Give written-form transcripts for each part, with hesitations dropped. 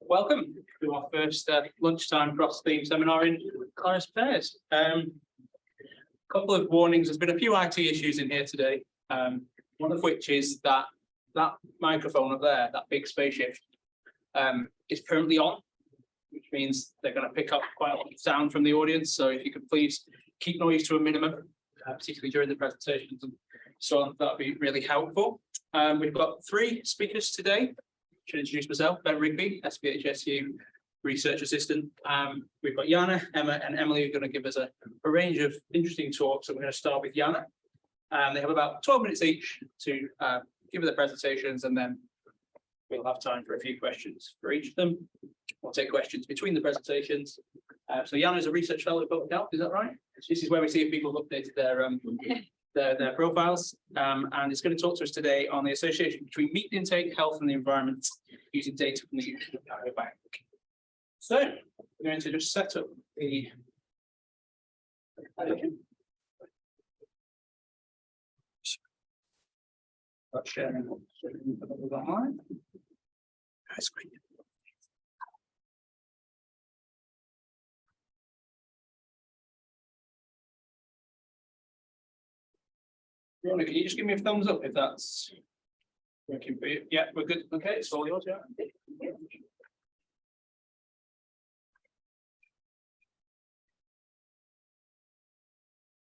Welcome to our first lunchtime cross-theme seminar in Claris Affairs. Couple of warnings. There's been a few IT issues in here today. One of which is that microphone up there, that big spaceship, is currently on, which means they're going to pick up quite a lot of sound from the audience. So if you could please keep noise to a minimum, particularly during the presentations and so on, that'd be really helpful. We've got three speakers today. Should introduce myself, Ben Rigby, SPHSU Research Assistant. We've got Jana, Emma, and Emily who are going to give us a range of interesting talks. So we're going to start with Jana. They have about 12 minutes each to give their presentations, and then we'll have time for a few questions for each of them. We'll take questions between the presentations. So Jana is a research fellow at Public Health, is that right? This is where we see if people have updated their profiles, and it's going to talk to us today on the association between meat intake, health, and the environment using data from the UK Biobank. So we're going to just set up the sharing online. That's great. Rona, can you just give me a thumbs up if that's working for you? Yeah, we're good. Okay, it's all yours, yeah.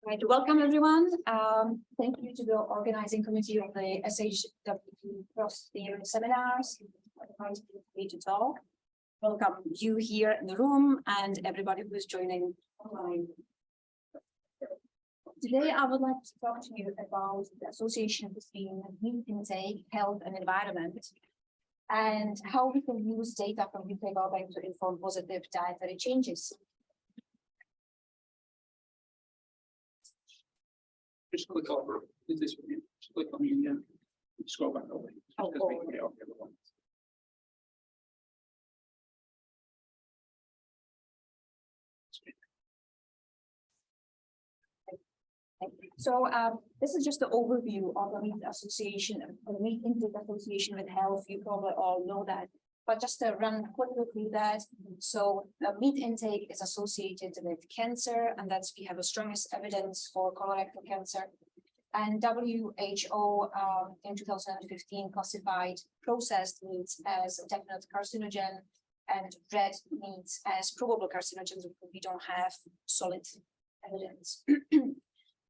Right, welcome everyone. Thank you to the organizing committee of the SHW Cross seminars for inviting me to talk. Welcome you here in the room and everybody who is joining online. Today, I would like to talk to you about the association between meat intake, health, and environment, and how we can use data from UK Biobank to inform positive dietary changes. Just click over. Is this one? Just click on the scroll back over. So this is just the overview of the meat association, the meat intake association with health. You probably all know that, but just to run quickly through that. So meat intake is associated with cancer, and that's we have the strongest evidence for colorectal cancer. And WHO in 2015 classified processed meats as a definite carcinogen and red meats as probable carcinogens because we don't have solid evidence.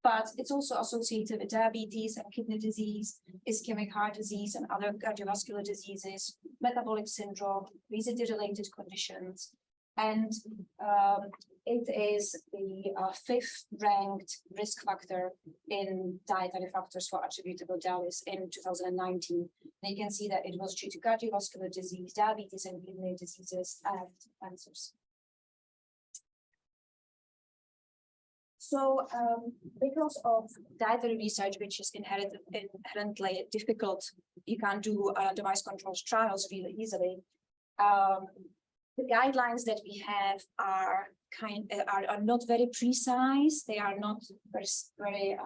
But it's also associated with diabetes and kidney disease, ischemic heart disease, and other cardiovascular diseases, metabolic syndrome, obesity-related conditions. And it is the fifth ranked risk factor in dietary factors for attributable deaths in 2019. And you can see that it was due to cardiovascular disease, diabetes, and kidney diseases, and cancers. So because of dietary research, which is inherently difficult, you can't do device controlled trials really easily. The guidelines that we have are not very precise. They are not very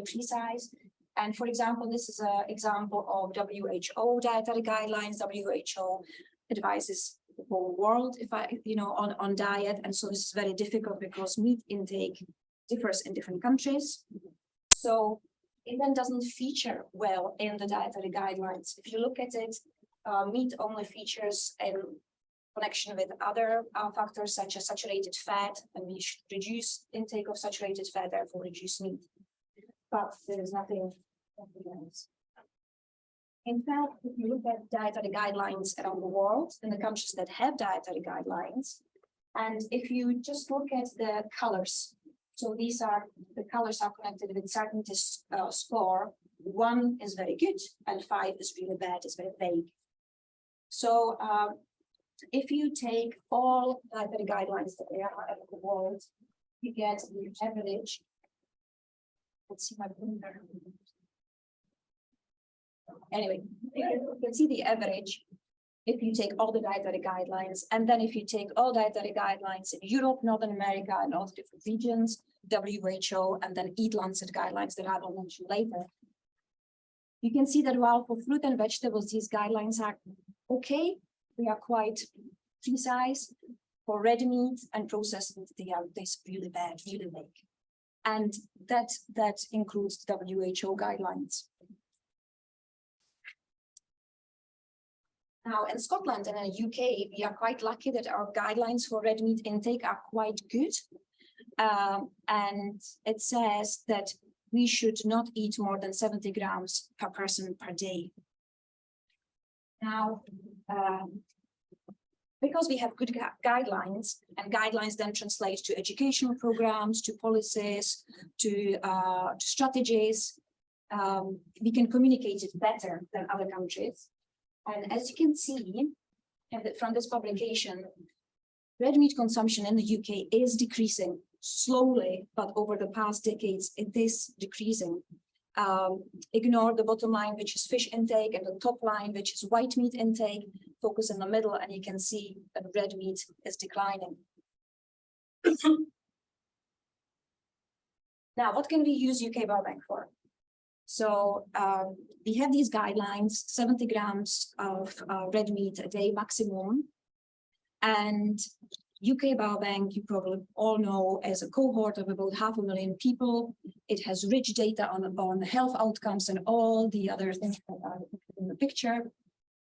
precise. And for example, this is an example of WHO dietary guidelines. WHO advises the whole world on diet, and so this is very difficult because meat intake differs in different countries, so it then doesn't feature well in the dietary guidelines. If you look at it, meat only features in connection with other factors such as saturated fat, and we should reduce intake of saturated fat, therefore reduce meat, but there is nothing else. In fact, if you look at dietary guidelines around the world, in the countries that have dietary guidelines, and if you just look at the colors, so the colors are connected with certain score. 1 is very good, and 5 is really bad, it's very vague. So if you take all dietary guidelines that there are around the world, you get the average. Let's see my finger. Anyway, you can see the average if you take all the dietary guidelines, and then if you take all dietary guidelines in Europe, Northern America, and all the different regions, WHO, and then Eat Lancet guidelines that I will mention later, you can see that while for fruit and vegetables, these guidelines are okay. They are quite precise. For red meat and processed meat, they are really bad, really vague. And that includes WHO guidelines. Now, in Scotland and in the UK, we are quite lucky that our guidelines for red meat intake are quite good. And it says that we should not eat more than 70 grams per person per day. Now, because we have good guidelines, and guidelines then translate to educational programs, to policies, to strategies, we can communicate it better than other countries. And as you can see from this publication, red meat consumption in the UK is decreasing slowly, but over the past decades, it is decreasing. Ignore the bottom line, which is fish intake, and the top line, which is white meat intake. Focus in the middle, and you can see that red meat is declining. Now, what can we use UK Biobank for? So we have these guidelines, 70 grams of red meat a day maximum. And UK Biobank, you probably all know, as a cohort of about 500,000 people. It has rich data on health outcomes and all the other things that are in the picture.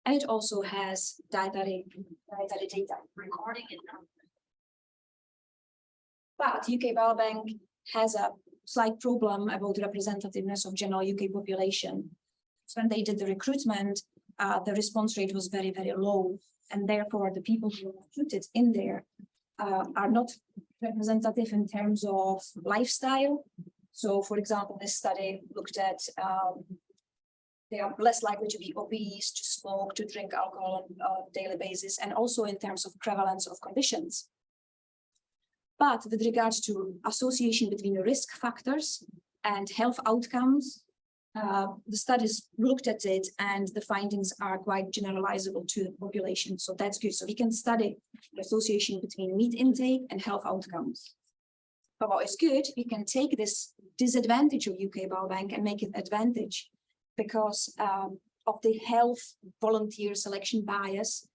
And it also has dietary data. Recording it now. But UK Biobank has a slight problem about the representativeness of general UK population. So when they did the recruitment, the response rate was very, very low. And therefore, the people who are recruited in there are not representative in terms of lifestyle. So, for example, this study looked at they are less likely to be obese, to smoke, to drink alcohol on a daily basis, and also in terms of prevalence of conditions. But with regards to association between risk factors and health outcomes, the studies looked at it, and the findings are quite generalizable to the population. So that's good. So we can study the association between meat intake and health outcomes. But what is good, we can take this disadvantage of UK Biobank and make it advantage, because of the health volunteer selection bias.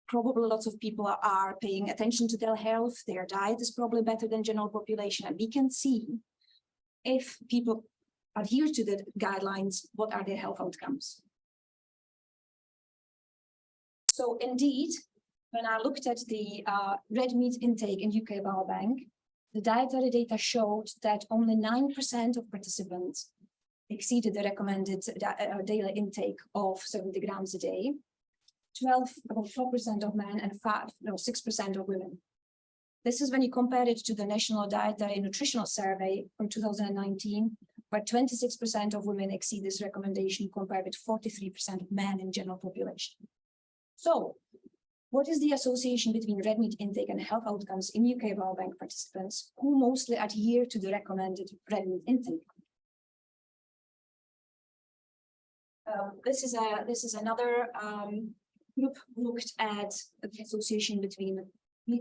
Probably lots of people are paying attention to their health. Their diet is probably better than general population. And we can see if people adhere to the guidelines, what are their health outcomes. So indeed, when I looked at the red meat intake in UK Biobank, the dietary data showed that only 9% of participants exceeded the recommended daily intake of 70 grams a day. About 4% of men and 6% of women. This is when you compare it to the National Dietary and Nutritional Survey from 2019, where 26% of women exceed this recommendation compared with 43% of men in general population. So, what is the association between red meat intake and health outcomes in UK Biobank participants who mostly adhere to the recommended red meat intake? This is another group looked at the association between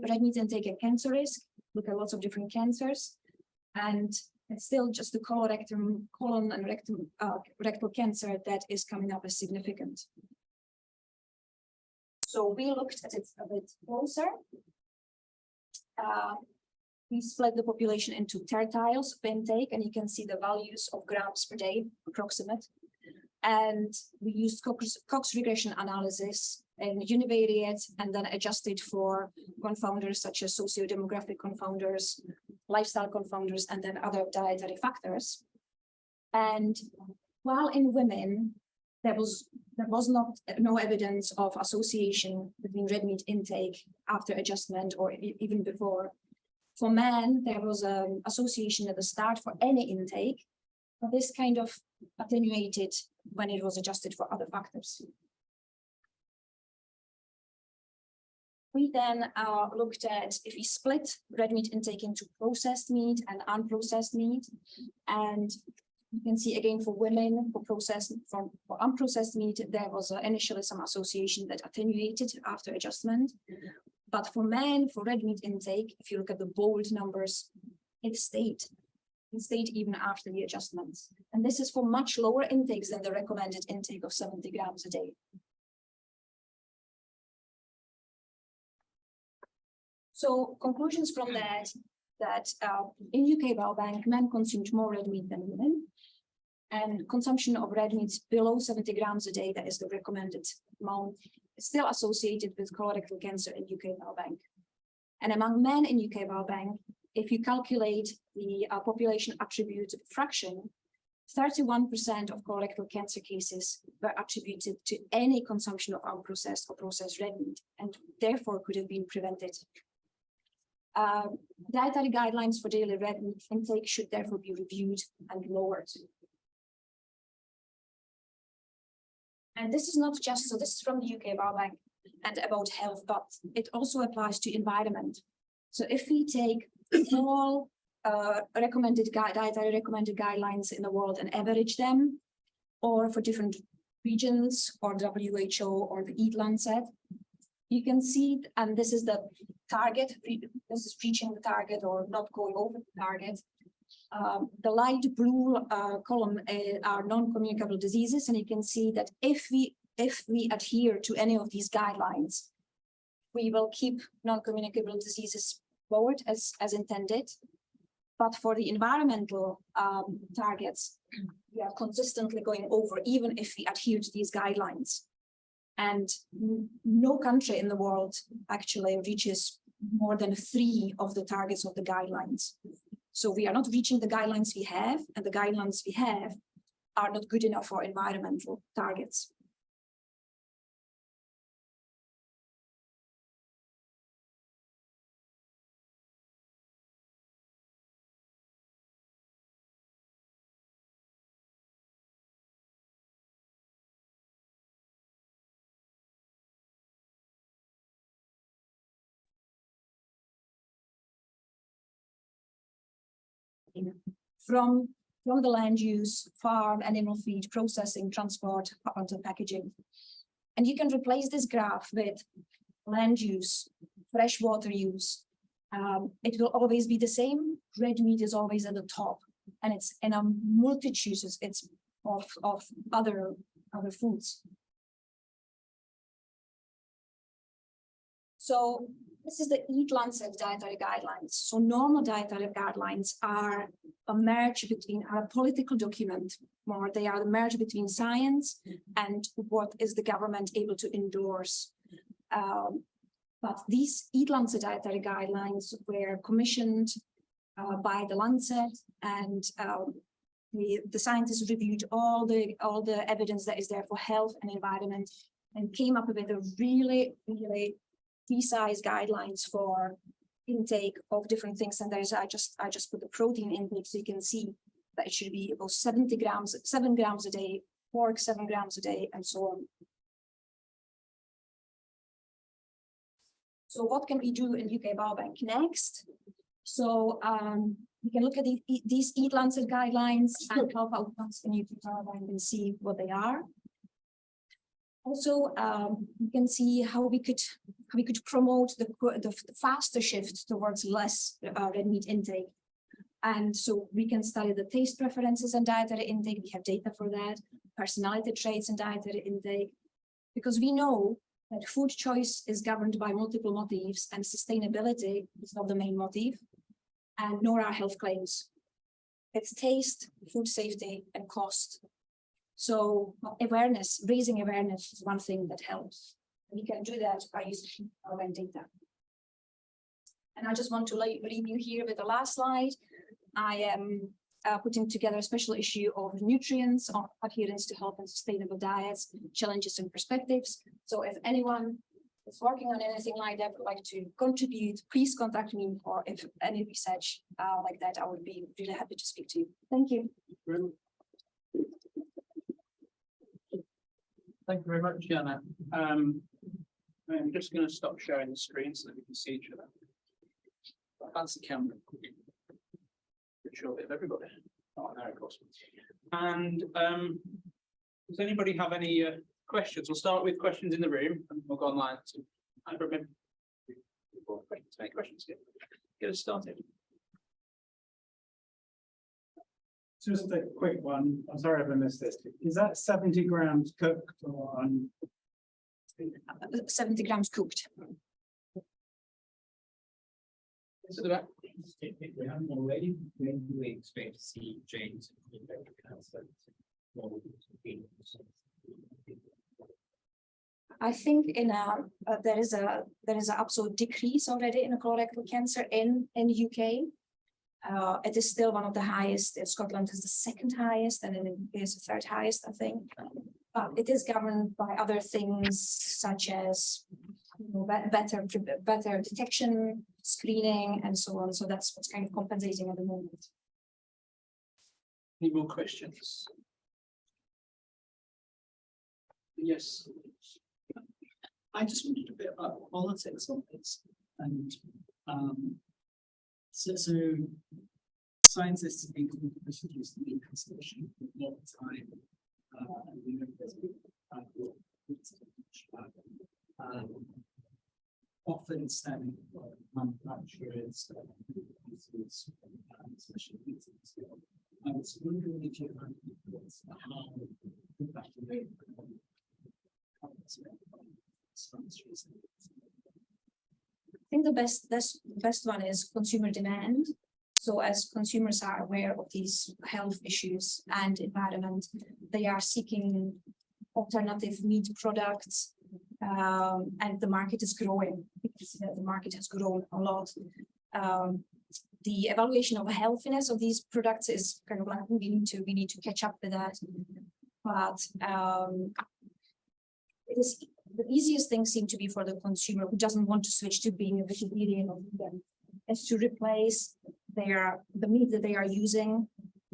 red meat intake and cancer risk. Look at lots of different cancers, and it's still just the colon and rectal cancer that is coming up as significant. So we looked at it a bit closer. We split the population into tertiles of intake, and you can see the values of grams per day, approximate. And we used Cox regression analysis and univariate, and then adjusted for confounders such as socio-demographic confounders, lifestyle confounders, and then other dietary factors. And while in women, there was no evidence of association between red meat intake after adjustment or even before. For men, there was an association at the start for any intake, but this kind of attenuated when it was adjusted for other factors. We then looked at if we split red meat intake into processed meat and unprocessed meat, and you can see again for women, for unprocessed meat, there was initially some association that attenuated after adjustment. But for men, for red meat intake, if you look at the bold numbers, it stayed even after the adjustments. And this is for much lower intakes than the recommended intake of 70 grams a day. So conclusions from that in UK Biobank, men consumed more red meat than women, and consumption of red meat below 70 grams a day, that is the recommended amount, is still associated with colorectal cancer in UK Biobank. And among men in UK Biobank, if you calculate the population attributed fraction, 31% of colorectal cancer cases were attributed to any consumption of unprocessed or processed red meat, and therefore could have been prevented. Dietary guidelines for daily red meat intake should therefore be reviewed and lowered. And this is not just, so this is from the UK Biobank and about health, but it also applies to environment. So if we take all dietary recommended guidelines in the world and average them, or for different regions or WHO or the Eat Lancet, you can see, and this is the target, this is reaching the target or not going over the target. The light blue column are non-communicable diseases, and you can see that if we adhere to any of these guidelines, we will keep non-communicable diseases forward as intended. But for the environmental targets, we are consistently going over, even if we adhere to these guidelines. And no country in the world actually reaches more than 3 of the targets of the guidelines. So we are not reaching the guidelines we have, and the guidelines we have are not good enough for environmental targets. From the land use, farm, animal feed, processing, transport, up until packaging. And you can replace this graph with land use, fresh water use. It will always be the same. Red meat is always at the top, and it's in a multitude of other foods. So this is the Eat Lancet dietary guidelines. So normal dietary guidelines are a merge between a political document, or they are the merge between science and what is the government able to endorse. But these Eat Lancet dietary guidelines were commissioned by the Lancet, and the scientists reviewed all the evidence that is there for health and environment, and came up with a really precise guidelines for intake of different things. And there's I just put the protein intake, so you can see that it should be about 7 grams a day, pork 7 grams a day, and so on. So what can we do in UK Biobank next? So we can look at these Eat Lancet guidelines and health outcomes in UK Biobank and see what they are. Also, we can see how we could promote the faster shift towards less red meat intake. And so we can study the taste preferences and dietary intake. We have data for that, personality traits and dietary intake, because we know that food choice is governed by multiple motives, and sustainability is not the main motive, and nor are health claims. It's taste, food safety, and cost. So awareness, raising awareness is one thing that helps. We can do that by using our own data. And I just want to leave you here with the last slide. I am putting together a special issue of nutrients, on adherence to health and sustainable diets, challenges and perspectives. So if anyone is working on anything like that, would like to contribute, please contact me, or if any research like that, I would be really happy to speak to you. Thank you. Thank you very much, Jana. I'm just going to stop sharing the screen so that we can see each other. That's the camera. Good show of everybody. Oh, there, of course. And does anybody have any questions? We'll start with questions in the room, and we'll go online. So, any questions? Get us started. Just a quick one. I'm sorry if I missed this. Is that 70 grams cooked or on? 70 grams cooked. To the back. If we haven't already, when do we expect to see changes in the cancer? I think in there is an absolute decrease already in colorectal cancer in UK. It is still one of the highest. In Scotland is the second highest, and in the UK is the third highest, I think. But it is governed by other things such as better detection, screening, and so on. So that's what's kind of compensating at the moment. Any more questions? Yes. I just wondered a bit about politics on this, and so scientists have been called to use the new constellation for a long time. And we know there's been often stemming from manufacturers, especially meetings. I was wondering if you had thoughts on how that may I think the best one is consumer demand. So as consumers are aware of these health issues and environment, they are seeking alternative meat products, and the market is growing. Because the market has grown a lot. The evaluation of the healthiness of these products is kind of like we need to catch up with that. But it is the easiest thing seem to be for the consumer who doesn't want to switch to being a vegetarian or vegan, is to replace the meat that they are using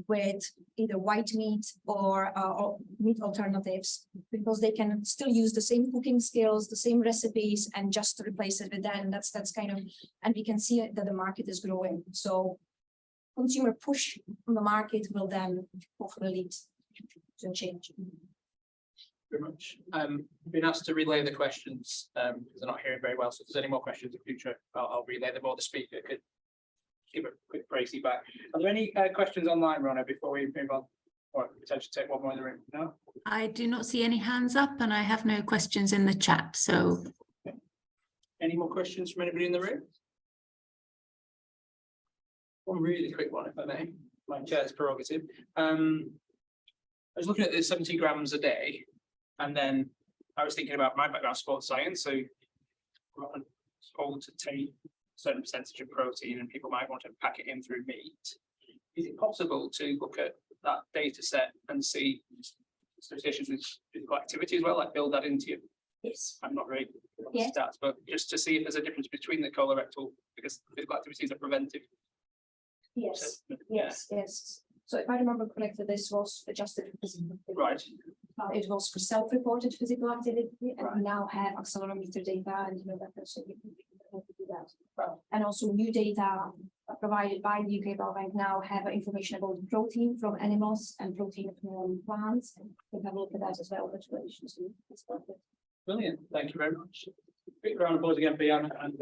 with either white meat or meat alternatives, because they can still use the same cooking skills, the same recipes, and just replace it with that. And that's kind of, and we can see that the market is growing. So consumer push on the market will then hopefully lead to a change. Very much. Been asked to relay the questions because they're not hearing very well. So if there's any more questions in future, I'll relay them, or the speaker could give a quick précis back. Are there any questions online, Rona, before we move on, or potentially take one more in the room? No. I do not see any hands up, and I have no questions in the chat. So, any more questions from anybody in the room? One really quick one, if I may. My chair's prerogative. I was looking at the 70 grams a day. And then I was thinking about my background, sports science. So we're often told to take a certain percentage of protein, and people might want to pack it in through meat. Is it possible to look at that data set and see associations with physical activity as well, like build that into you? Yes. I'm not really on Yeah. stats, but just to see if there's a difference between the colorectal, because physical activities are preventive. Yes. So, Yes. So if I remember correctly, this was adjusted for physical activity. Right. It was for self-reported physical activity, and Right. we now have accelerometer data, and that so we can do that. Right. And also new data provided by the UK Biobank now have information about protein from animals and protein from plants. We have a look at that as well. Brilliant. Thank you very much. Big round of applause again for Jana and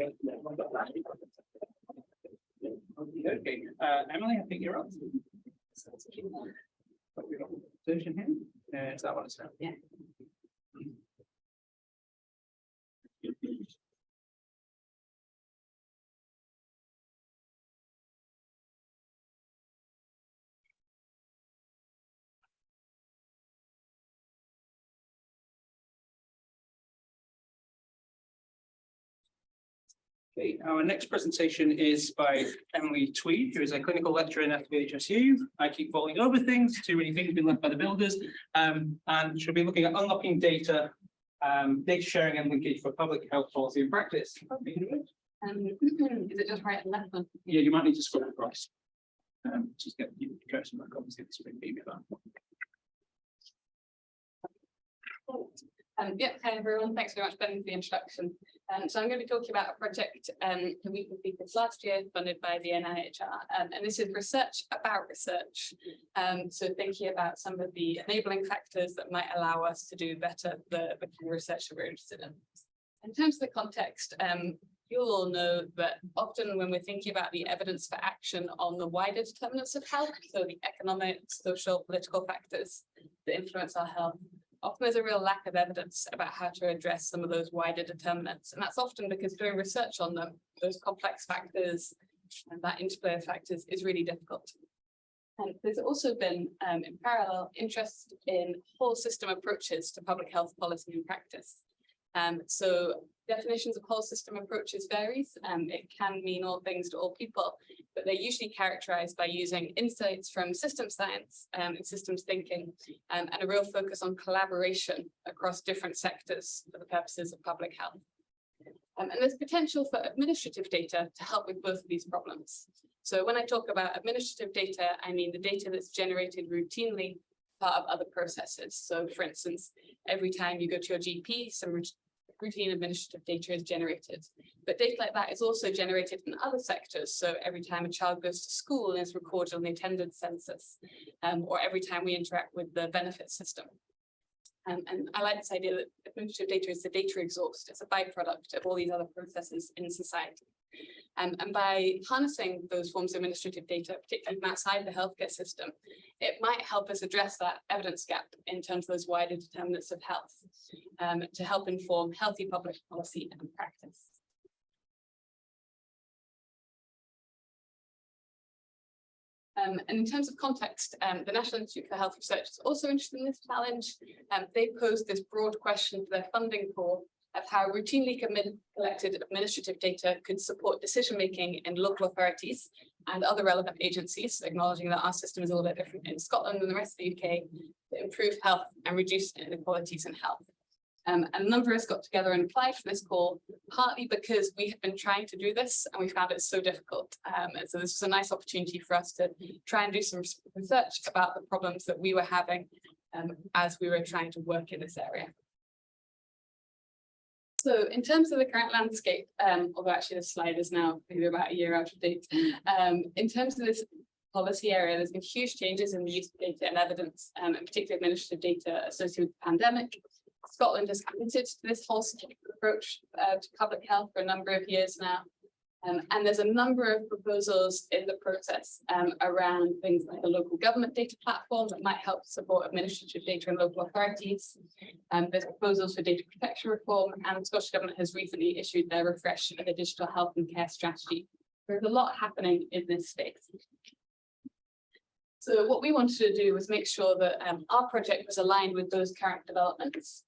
okay. Emily, I think you're on. Version here. Is that what it's? Yeah. Okay, our next presentation is by Emily Tweed, who is a clinical lecturer in FHSU. I keep falling over things, too many things been left by the builders, and she'll be looking at unlocking data, data sharing and linkage for public health policy and practice. Is it just right and left one? Yeah, you might need to scroll across. Just get your cursor back on, see the screen maybe that. Yeah, hi everyone. Thanks very much, Ben, for the introduction. So I'm going to be talking about a project that we completed last year, funded by the NIHR, and this is research about research. So thinking about some of the enabling factors that might allow us to do better the kind of research that we're interested in. In terms of the context, you'll all know that often when we're thinking about the evidence for action on the wider determinants of health, so the economic, social, political factors that influence our health, often there's a real lack of evidence about how to address some of those wider determinants. And that's often because doing research on them, those complex factors and that interplay of factors is really difficult. And there's also been, in parallel, interest in whole system approaches to public health policy and practice. So definitions of whole system approaches varies. It can mean all things to all people, but they're usually characterized by using insights from system science and systems thinking, and a real focus on collaboration across different sectors for the purposes of public health. And there's potential for administrative data to help with both of these problems. So when I talk about administrative data, I mean the data that's generated routinely part of other processes. So for instance, every time you go to your GP, some routine administrative data is generated. But data like that is also generated in other sectors. So every time a child goes to school and is recorded on the attendance census, or every time we interact with the benefit system. And I like this idea that administrative data is the data exhaust. It's a byproduct of all these other processes in society. And by harnessing those forms of administrative data, particularly from outside the healthcare system, it might help us address that evidence gap in terms of those wider determinants of health, to help inform healthy public policy and practice. And in terms of context, the National Institute for Health Research is also interested in this challenge. They posed this broad question to their funding pool of how routinely collected administrative data could support decision-making in local authorities and other relevant agencies, acknowledging that our system is a little bit different in Scotland and the rest of the UK, to improve health and reduce inequalities in health. And a number of us got together and applied for this call, partly because we have been trying to do this and we found it so difficult. And so this was a nice opportunity for us to try and do some research about the problems that we were having as we were trying to work in this area. So in terms of the current landscape, although actually this slide is now maybe about a year out of date, in terms of this policy area, there's been huge changes in the use of data and evidence, and particularly administrative data associated with the pandemic. Scotland has committed to this whole approach to public health for a number of years now. And there's a number of proposals in the process around things like a local government data platform that might help support administrative data in local authorities. There's proposals for data protection reform, and the Scottish Government has recently issued their refresh of the digital health and care strategy. There's a lot happening in this space. So what we wanted to do was make sure that our project was aligned with those current developments.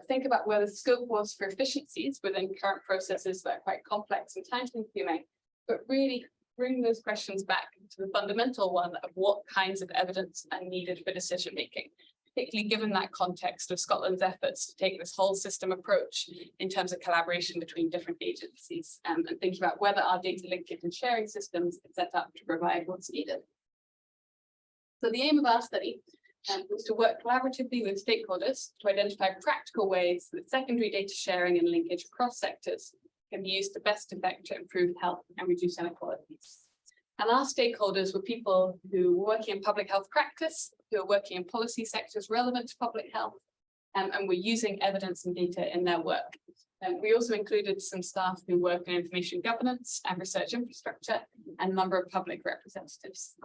Think about where the scope was for efficiencies within current processes that are quite complex and time-consuming, but really bring those questions back to the fundamental one of what kinds of evidence are needed for decision-making, particularly given that context of Scotland's efforts to take this whole system approach in terms of collaboration between different agencies, and thinking about whether our data linkage and sharing systems are set up to provide what's needed. So the aim of our study was to work collaboratively with stakeholders to identify practical ways that secondary data sharing and linkage across sectors can be used to best effect to improve health and reduce inequalities. And our stakeholders were people who were working in public health practice, who are working in policy sectors relevant to public health, and were using evidence and data in their work. We also included some staff who work in information governance and research infrastructure, and a number of public representatives.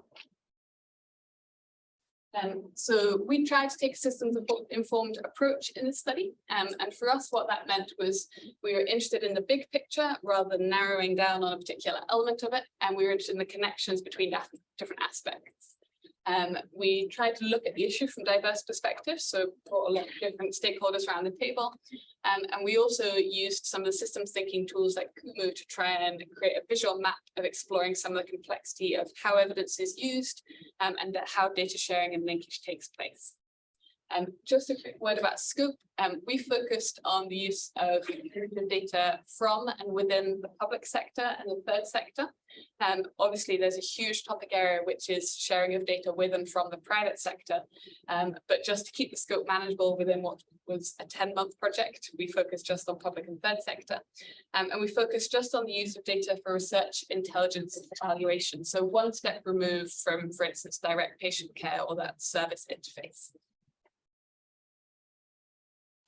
So we tried to take a systems-informed approach in this study, and for us what that meant was we were interested in the big picture rather than narrowing down on a particular element of it, and we were interested in the connections between different aspects. We tried to look at the issue from diverse perspectives, so brought a lot of different stakeholders around the table, and we also used some of the systems thinking tools like Kumu to try and create a visual map of exploring some of the complexity of how evidence is used and how data sharing and linkage takes place. Just a quick word about scope. We focused on the use of data from and within the public sector and the third sector. Obviously, there's a huge topic area, which is sharing of data with and from the private sector. But just to keep the scope manageable within what was a 10-month project, we focused just on public and third sector. And we focused just on the use of data for research, intelligence, and evaluation. So one step removed from, for instance, direct patient care or that service interface.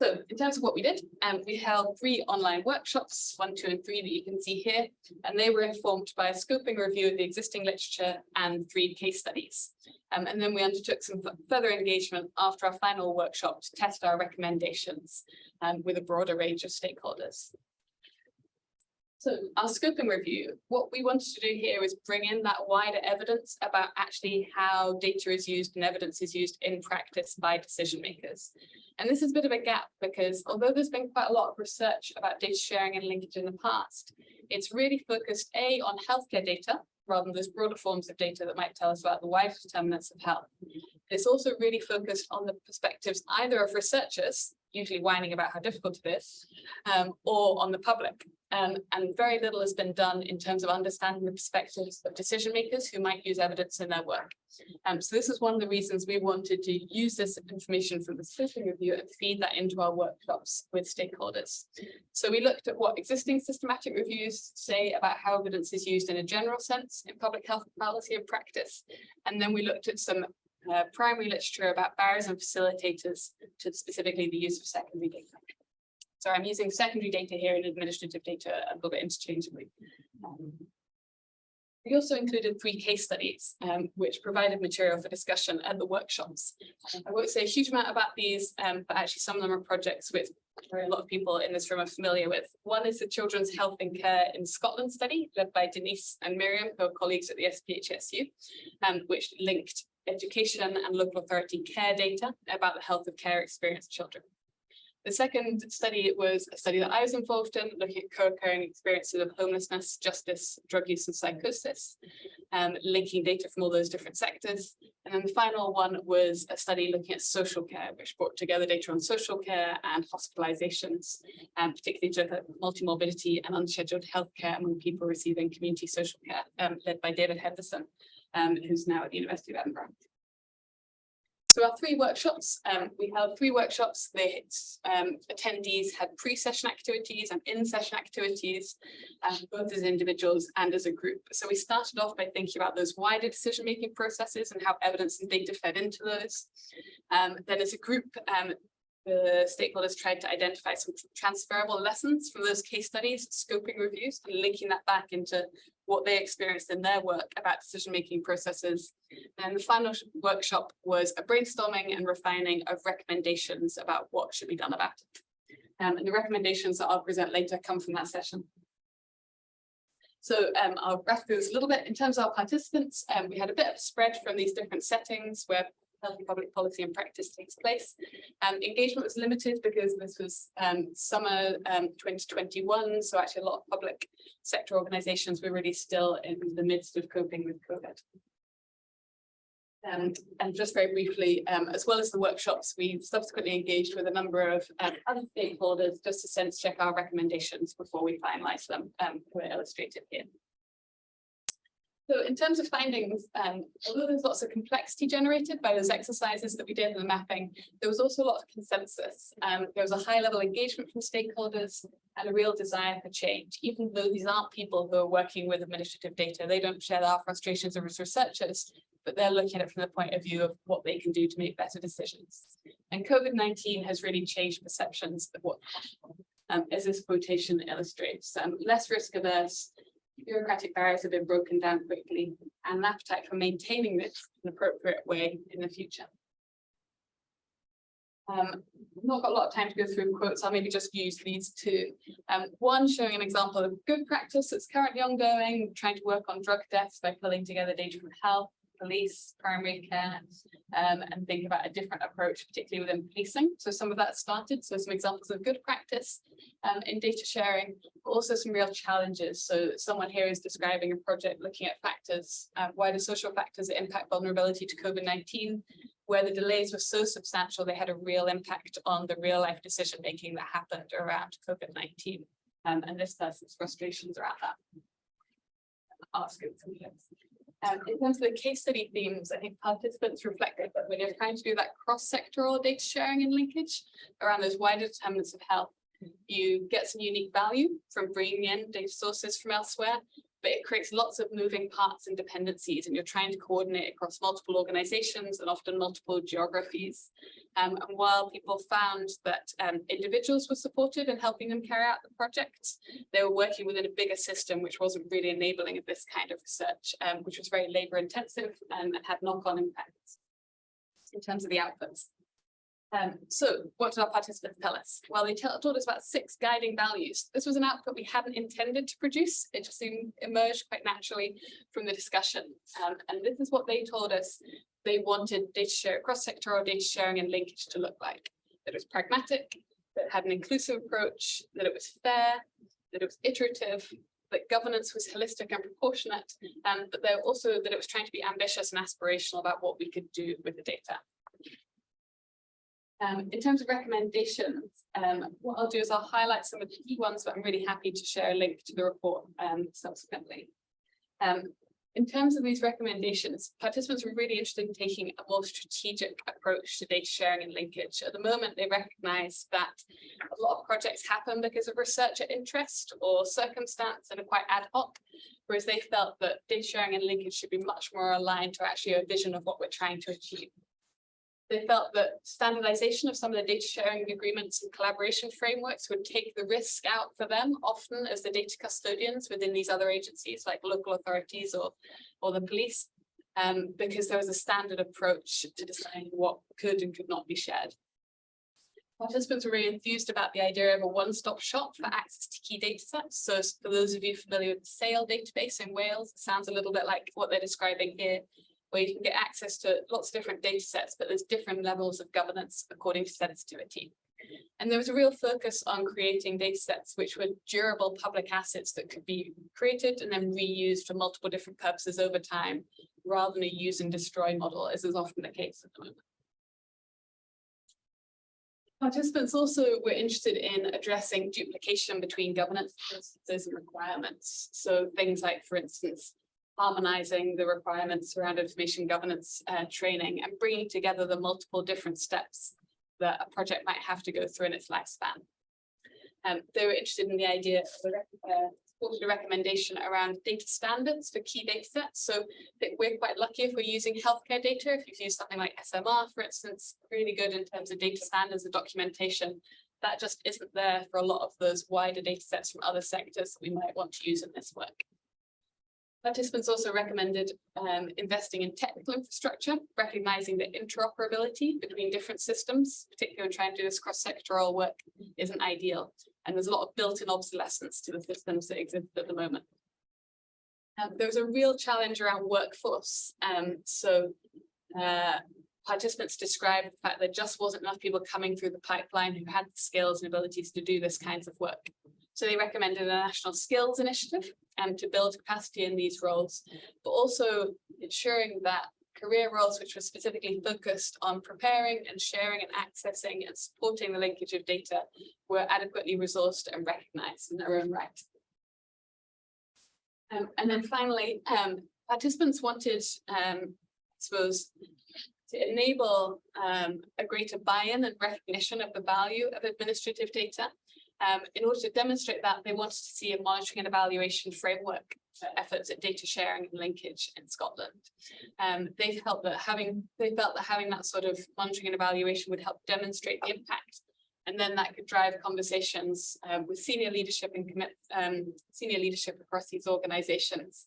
So in terms of what we did, we held 3 online workshops, 1, 2, and 3 that you can see here, and they were informed by a scoping review of the existing literature and 3 case studies. And then we undertook some further engagement after our final workshop to test our recommendations with a broader range of stakeholders. So our scoping review, what we wanted to do here is bring in that wider evidence about actually how data is used and evidence is used in practice by decision makers. And this is a bit of a gap because although there's been quite a lot of research about data sharing and linkage in the past, it's really focused on healthcare data rather than those broader forms of data that might tell us about the wider determinants of health. It's also really focused on the perspectives either of researchers, usually whining about how difficult it is, or on the public. And very little has been done in terms of understanding the perspectives of decision makers who might use evidence in their work. So this is one of the reasons we wanted to use this information from the scoping review and feed that into our workshops with stakeholders. So we looked at what existing systematic reviews say about how evidence is used in a general sense in public health policy and practice. And then we looked at some primary literature about barriers and facilitators to specifically the use of secondary data. So I'm using secondary data here and administrative data a little bit interchangeably. We also included 3 case studies, which provided material for discussion at the workshops. I won't say a huge amount about these, but actually some of them are projects which a lot of people in this room are familiar with. One is the Children's Health and Care in Scotland study, led by Denise and Miriam, who are colleagues at the SPHSU, which linked education and local authority care data about the health of care experienced children. The second study was a study that I was involved in, looking at co-occurring experiences of homelessness, justice, drug use and psychosis, linking data from all those different sectors. And then the final one was a study looking at social care, which brought together data on social care and hospitalizations, particularly to look at multimorbidity and unscheduled healthcare among people receiving community social care, led by David Henderson, who's now at the University of Edinburgh. So our 3 workshops, we held 3 workshops. The attendees had pre-session activities and in-session activities, both as individuals and as a group. So we started off by thinking about those wider decision-making processes and how evidence and data fed into those. Then as a group, the stakeholders tried to identify some transferable lessons from those case studies, scoping reviews, and linking that back into what they experienced in their work about decision-making processes. And the final workshop was a brainstorming and refining of recommendations about what should be done about it. And the recommendations that I'll present later come from that session. So I'll wrap through this a little bit. In terms of our participants, we had a bit of a spread from these different settings where healthy public policy and practice takes place. Engagement was limited because this was summer 2021, so actually a lot of public sector organisations were really still in the midst of coping with COVID. And just very briefly, as well as the workshops, we've subsequently engaged with a number of other stakeholders just to sense check our recommendations before we finalise them, who are illustrated here. So in terms of findings, although there's lots of complexity generated by those exercises that we did in the mapping, there was also a lot of consensus. There was a high level engagement from stakeholders and a real desire for change. Even though these aren't people who are working with administrative data, they don't share our frustrations as researchers, but they're looking at it from the point of view of what they can do to make better decisions. And COVID-19 has really changed perceptions of what's possible, as this quotation illustrates. Less risk averse, bureaucratic barriers have been broken down quickly, and an appetite for maintaining this in an appropriate way in the future. I've not got a lot of time to go through quotes. I'll maybe just use these 2. One showing an example of good practice that's currently ongoing, trying to work on drug deaths by pulling together data from health, police, primary care, and think about a different approach, particularly within policing. So some of that started, so some examples of good practice in data sharing, but also some real challenges. So someone here is describing a project looking at factors, wider social factors that impact vulnerability to COVID-19, where the delays were so substantial, they had a real impact on the real life decision-making that happened around COVID-19. And this person's frustrations around that. In terms of the case study themes, I think participants reflected that when you're trying to do that cross-sectoral data sharing and linkage around those wider determinants of health, you get some unique value from bringing in data sources from elsewhere, but it creates lots of moving parts and dependencies, and you're trying to coordinate across multiple organizations and often multiple geographies. And while people found that individuals were supported in helping them carry out the projects, they were working within a bigger system which wasn't really enabling of this kind of research, which was very labor intensive and had knock-on impacts in terms of the outputs. So what did our participants tell us? Well, they told us about 6 guiding values. This was an output we hadn't intended to produce. It just emerged quite naturally from the discussion. And this is what they told us they wanted data share, cross-sectoral data sharing and linkage to look like. That it was pragmatic, that it had an inclusive approach, that it was fair, that it was iterative, that governance was holistic and proportionate, but also that it was trying to be ambitious and aspirational about what we could do with the data. In terms of recommendations, what I'll do is I'll highlight some of the key ones, but I'm really happy to share a link to the report subsequently. In terms of these recommendations, participants were really interested in taking a more strategic approach to data sharing and linkage. At the moment, they recognise that a lot of projects happen because of researcher interest or circumstance and are quite ad hoc, whereas they felt that data sharing and linkage should be much more aligned to actually a vision of what we're trying to achieve. They felt that standardization of some of the data sharing agreements and collaboration frameworks would take the risk out for them, often as the data custodians within these other agencies like local authorities or the police, because there was a standard approach to deciding what could and could not be shared. Participants were really enthused about the idea of a one-stop shop for access to key data sets. So for those of you familiar with the SAIL database in Wales, it sounds a little bit like what they're describing here, where you can get access to lots of different data sets, but there's different levels of governance according to sensitivity. And there was a real focus on creating data sets which were durable public assets that could be created and then reused for multiple different purposes over time, rather than a use and destroy model, as is often the case at the moment. Participants also were interested in addressing duplication between governance processes and requirements. So things like, for instance, harmonizing the requirements around information governance training and bringing together the multiple different steps that a project might have to go through in its lifespan. They were interested in the idea of a recommendation around data standards for key data sets. So that we're quite lucky if we're using healthcare data. If you've used something like SMR, for instance, really good in terms of data standards and documentation. That just isn't there for a lot of those wider data sets from other sectors that we might want to use in this work. Participants also recommended investing in technical infrastructure, recognizing that interoperability between different systems, particularly when trying to do this cross-sectoral work, isn't ideal. And there's a lot of built-in obsolescence to the systems that exist at the moment. There was a real challenge around workforce. Participants described the fact there just wasn't enough people coming through the pipeline who had the skills and abilities to do this kinds of work. So they recommended a national skills initiative to build capacity in these roles, but also ensuring that career roles which were specifically focused on preparing and sharing and accessing and supporting the linkage of data were adequately resourced and recognized in their own right. And then finally, participants wanted, I suppose, to enable a greater buy-in and recognition of the value of administrative data. In order to demonstrate that, they wanted to see a monitoring and evaluation framework for efforts at data sharing and linkage in Scotland. They felt that having that sort of monitoring and evaluation would help demonstrate the impact, and then that could drive conversations with senior leadership and senior leadership across these organisations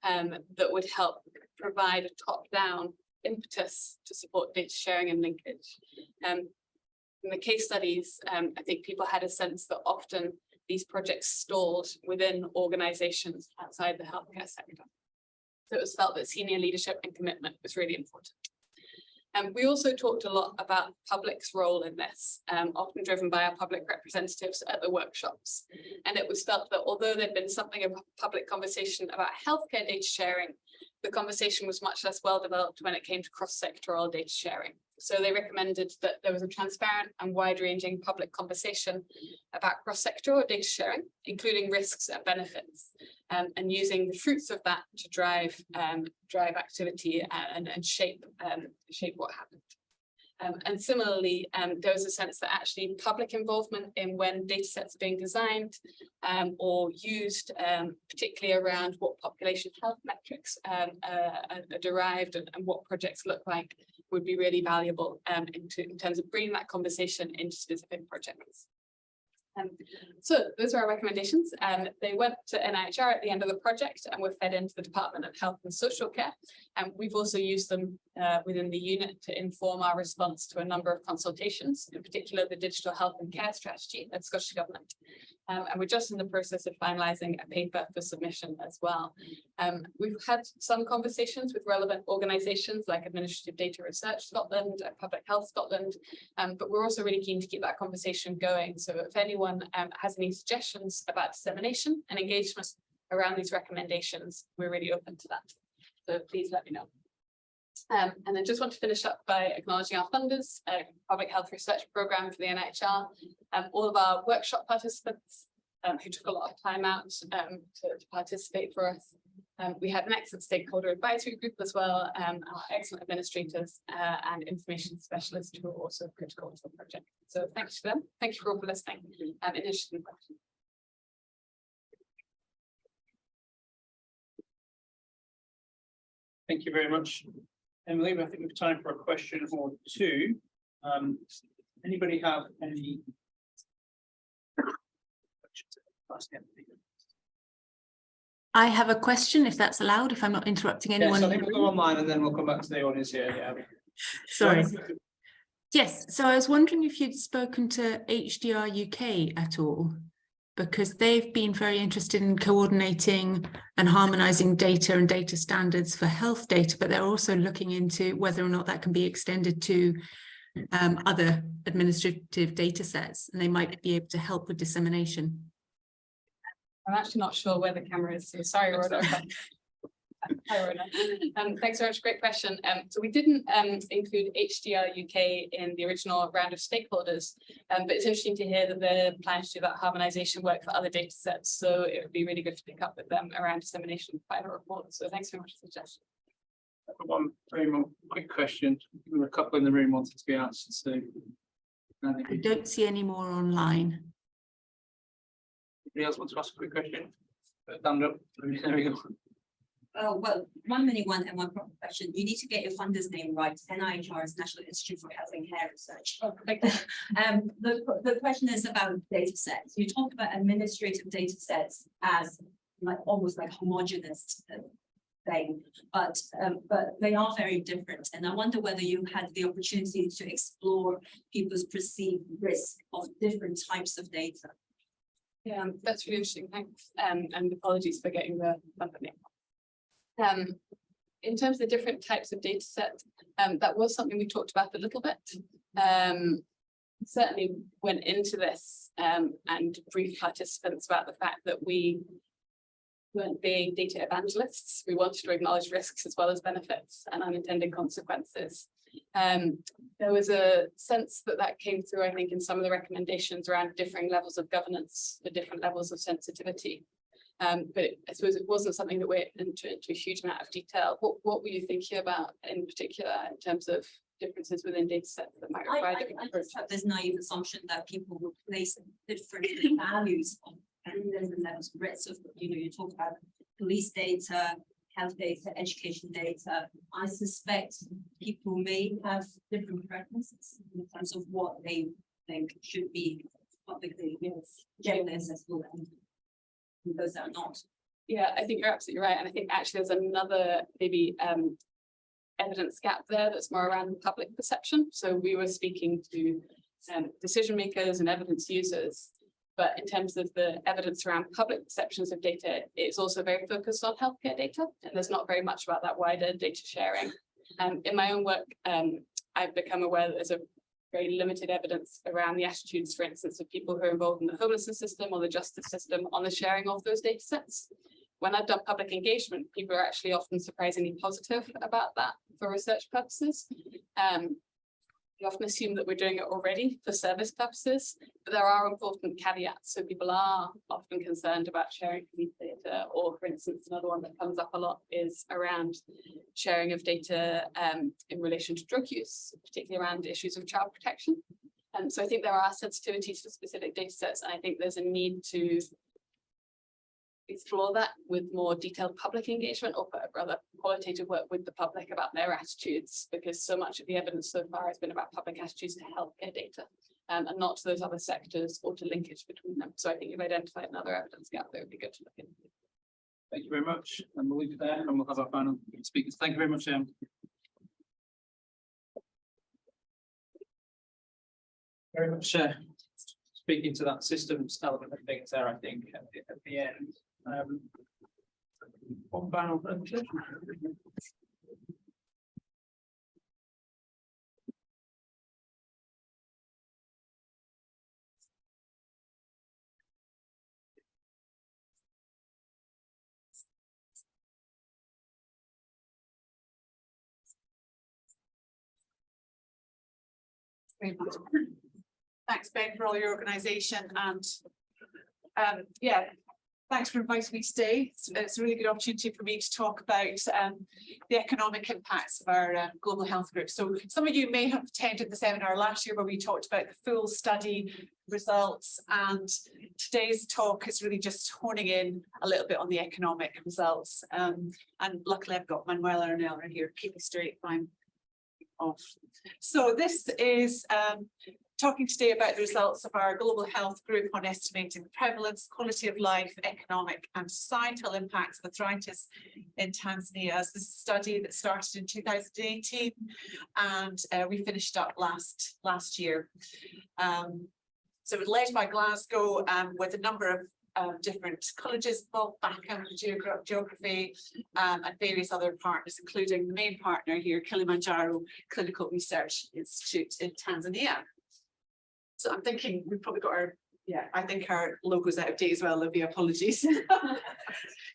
that would help provide a top-down impetus to support data sharing and linkage. In the case studies, I think people had a sense that often these projects stalled within organisations outside the healthcare sector. So it was felt that senior leadership and commitment was really important. We also talked a lot about the public's role in this, often driven by our public representatives at the workshops. And it was felt that although there'd been something of a public conversation about healthcare data sharing, the conversation was much less well developed when it came to cross-sectoral data sharing. So they recommended that there was a transparent and wide-ranging public conversation about cross-sectoral data sharing, including risks and benefits, and using the fruits of that to drive activity and shape what happened. And similarly, there was a sense that actually public involvement in when data sets are being designed or used, particularly around what population health metrics are derived and what projects look like, would be really valuable in terms of bringing that conversation into specific projects. So those are our recommendations. They went to NIHR at the end of the project and were fed into the Department of Health and Social Care. And we've also used them within the unit to inform our response to a number of consultations, in particular the Digital Health and Care Strategy at Scottish Government. And we're just in the process of finalising a paper for submission as well. We've had some conversations with relevant organisations like Administrative Data Research Scotland and Public Health Scotland, but we're also really keen to keep that conversation going. So if anyone has any suggestions about dissemination and engagement around these recommendations, we're really open to that. So please let me know. And I just want to finish up by acknowledging our funders, Public Health Research Programme for the NIHR, all of our workshop participants who took a lot of time out to participate for us. We had an excellent stakeholder advisory group as well, our excellent administrators and information specialists who are also critical to the project. So thanks to them. Thank you for all for listening and interesting questions. Thank you very much, Emily. I think we have time for a question or two. Anybody have any questions? I have a question, if that's allowed, if I'm not interrupting anyone. Yes, I think we'll go online and then we'll come back to the audience here. Yeah. Sorry. Yes, so I was wondering if you'd spoken to HDR UK at all, because they've been very interested in coordinating and harmonizing data and data standards for health data, but they're also looking into whether or not that can be extended to other administrative data sets, and they might be able to help with dissemination. I'm actually not sure where the camera is, so sorry, Rhoda. Hi, Rhoda. Thanks very much, great question. So we didn't include HDR UK in the original round of stakeholders, but it's interesting to hear that they're planning to do that harmonization work for other data sets. So it would be really good to pick up with them around dissemination of final reports. So thanks very much for the suggestion. One very quick question. There were a couple in the room wanted to be answered. So I don't see any more online. Anybody else want to ask a quick question? Stand up. There we go. Well, one mini one and one proper question. You need to get your funder's name right. NIHR is National Institute for Health and Care Research. Oh, thank you. The question is about data sets. You talk about administrative data sets as like almost like homogeneous thing, but they are very different. And I wonder whether you had the opportunity to explore people's perceived risk of different types of data. Yeah, that's really interesting. Thanks. And apologies for getting the company. In terms of the different types of data sets, that was something we talked about a little bit. Certainly went into this and briefed participants about the fact that we weren't being data evangelists. We wanted to acknowledge risks as well as benefits and unintended consequences. There was a sense that came through, I think, in some of the recommendations around differing levels of governance, the different levels of sensitivity. But I suppose it wasn't something that went into a huge amount of detail. What were you thinking about in particular in terms of differences within data sets that might require different I just have this naive assumption that people will place different values on different levels of risk. So, you talk about police data, health data, education data. I suspect people may have different preferences in terms of what they think should be publicly generally accessible and those that are not. Yeah, I think you're absolutely right. And I think actually there's another maybe evidence gap there that's more around public perception. So we were speaking to decision makers and evidence users, but in terms of the evidence around public perceptions of data, it's also very focused on healthcare data, and there's not very much about that wider data sharing. In my own work, I've become aware that there's a very limited evidence around the attitudes, for instance, of people who are involved in the homelessness system or the justice system on the sharing of those data sets. When I've done public engagement, people are actually often surprisingly positive about that for research purposes. We often assume that we're doing it already for service purposes, but there are important caveats. So people are often concerned about sharing police data, or for instance, another one that comes up a lot is around sharing of data in relation to drug use, particularly around issues of child protection. And so I think there are sensitivities for specific data sets, and I think there's a need to explore that with more detailed public engagement, or rather qualitative work with the public about their attitudes, because so much of the evidence so far has been about public attitudes to healthcare data. and not to those other sectors or to linkage between them. So I think you've identified another evidence gap that would be good to look into. Thank you very much, and we'll leave it there, and we'll have our final speakers. Thank you very much, very much speaking to that systems element of things there, I think, at the end. One final presentation. Very much. Thanks, Ben, for all your organisation, and yeah, thanks for inviting me today. It's a really good opportunity for me to talk about the economic impacts of our global health group. So some of you may have attended the seminar last year where we talked about the full study results, and today's talk is really just honing in a little bit on the economic results. And luckily I've got Manuela and Eleanor here to keep me straight if I'm off. So this is talking today about the results of our global health group on estimating the prevalence, quality of life, economic and societal impacts of arthritis in Tanzania. This is a study that started in 2018 and we finished up last year. So it was led by Glasgow with a number of different colleges, both background geography and various other partners, including the main partner here, Kilimanjaro Clinical Research Institute in Tanzania. So I'm thinking we've probably got our, I think our logo's out of date as well, Olivia, apologies.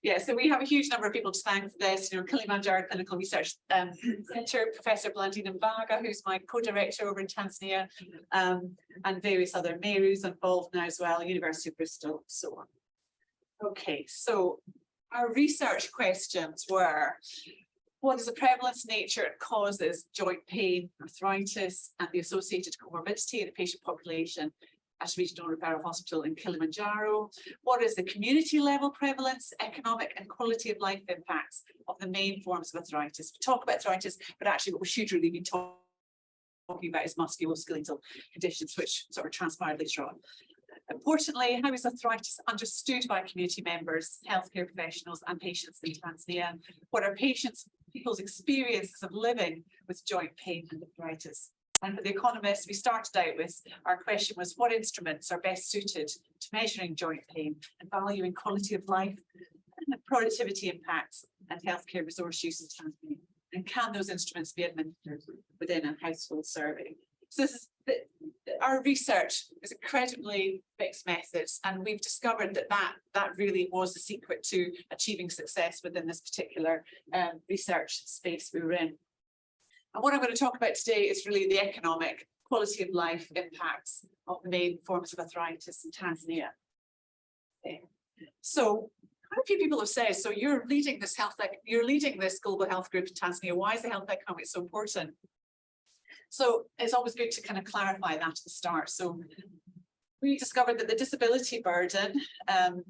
Yeah, so we have a huge number of people to thank for this, Kilimanjaro Clinical Research Centre, Professor Blandina Mbaga, who's my co-director over in Tanzania, and various other Meru's involved now as well, University of Bristol, so on. Okay, so our research questions were, what is the prevalence, nature and causes, joint pain, arthritis and the associated comorbidity in the patient population at a regional referral hospital in Kilimanjaro? What is the community level prevalence, economic and quality of life impacts of the main forms of arthritis? We talk about arthritis, but actually what we should really be talking about is musculoskeletal conditions, which sort of transpired later on. Importantly, how is arthritis understood by community members, healthcare professionals and patients in Tanzania? What are people's experiences of living with joint pain and arthritis? And for the economists, we started out with, our question was, what instruments are best suited to measuring joint pain and valuing quality of life and productivity impacts and healthcare resource use in Tanzania? And can those instruments be administered within a household survey? So this is our research is incredibly mixed methods, and we've discovered that really was the secret to achieving success within this particular research space we were in. And what I'm going to talk about today is really the economic quality of life impacts of the main forms of arthritis in Tanzania. Okay. So quite a few people have said, so you're leading this global health group in Tanzania. Why is the health economics so important? So it's always good to kind of clarify that at the start. So we discovered that the disability burden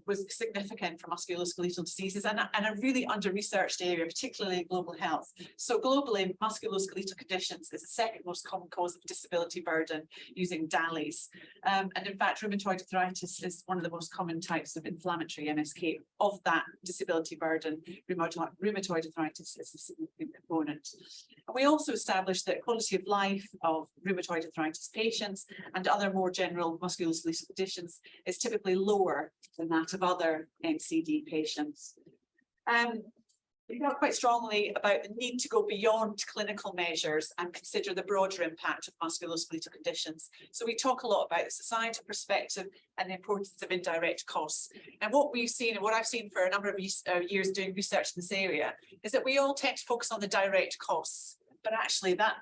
was significant for musculoskeletal diseases and a really under-researched area, particularly in global health. So globally, musculoskeletal conditions is the second most common cause of disability burden using DALYs. And in fact, rheumatoid arthritis is one of the most common types of inflammatory MSK. Of that disability burden, rheumatoid arthritis is a significant component. And we also established that quality of life of rheumatoid arthritis patients and other more general musculoskeletal conditions is typically lower than that of other NCD patients. We felt quite strongly about the need to go beyond clinical measures and consider the broader impact of musculoskeletal conditions. So we talk a lot about the societal perspective and the importance of indirect costs. And what we've seen, and what I've seen for a number of years doing research in this area, is that we all tend to focus on the direct costs, but actually that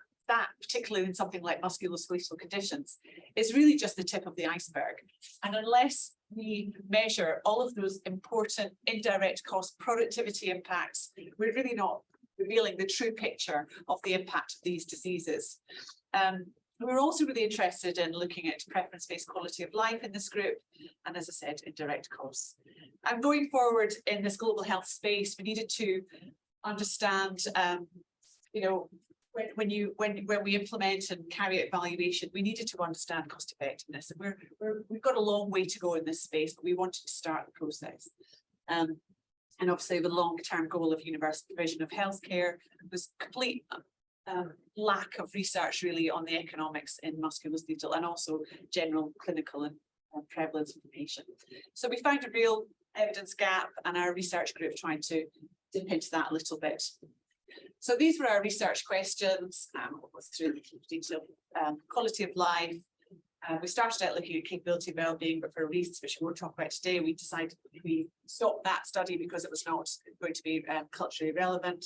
particularly in something like musculoskeletal conditions, is really just the tip of the iceberg. And unless we measure all of those important indirect cost productivity impacts, we're really not revealing the true picture of the impact of these diseases. We're also really interested in looking at preference-based quality of life in this group, and as I said, indirect costs. And going forward in this global health space, we needed to understand, when we implement and carry out evaluation, we needed to understand cost effectiveness, and we've got a long way to go in this space, but we wanted to start the process. And obviously the long-term goal of universal provision of healthcare was complete lack of research really on the economics in musculoskeletal and also general clinical and prevalence information. So we found a real evidence gap, and our research group tried to dip into that a little bit. So these were our research questions. We'll go through the detail. Quality of life. We started out looking at capability of wellbeing, but for reasons which we won't talk about today, we decided we stopped that study because it was not going to be culturally relevant.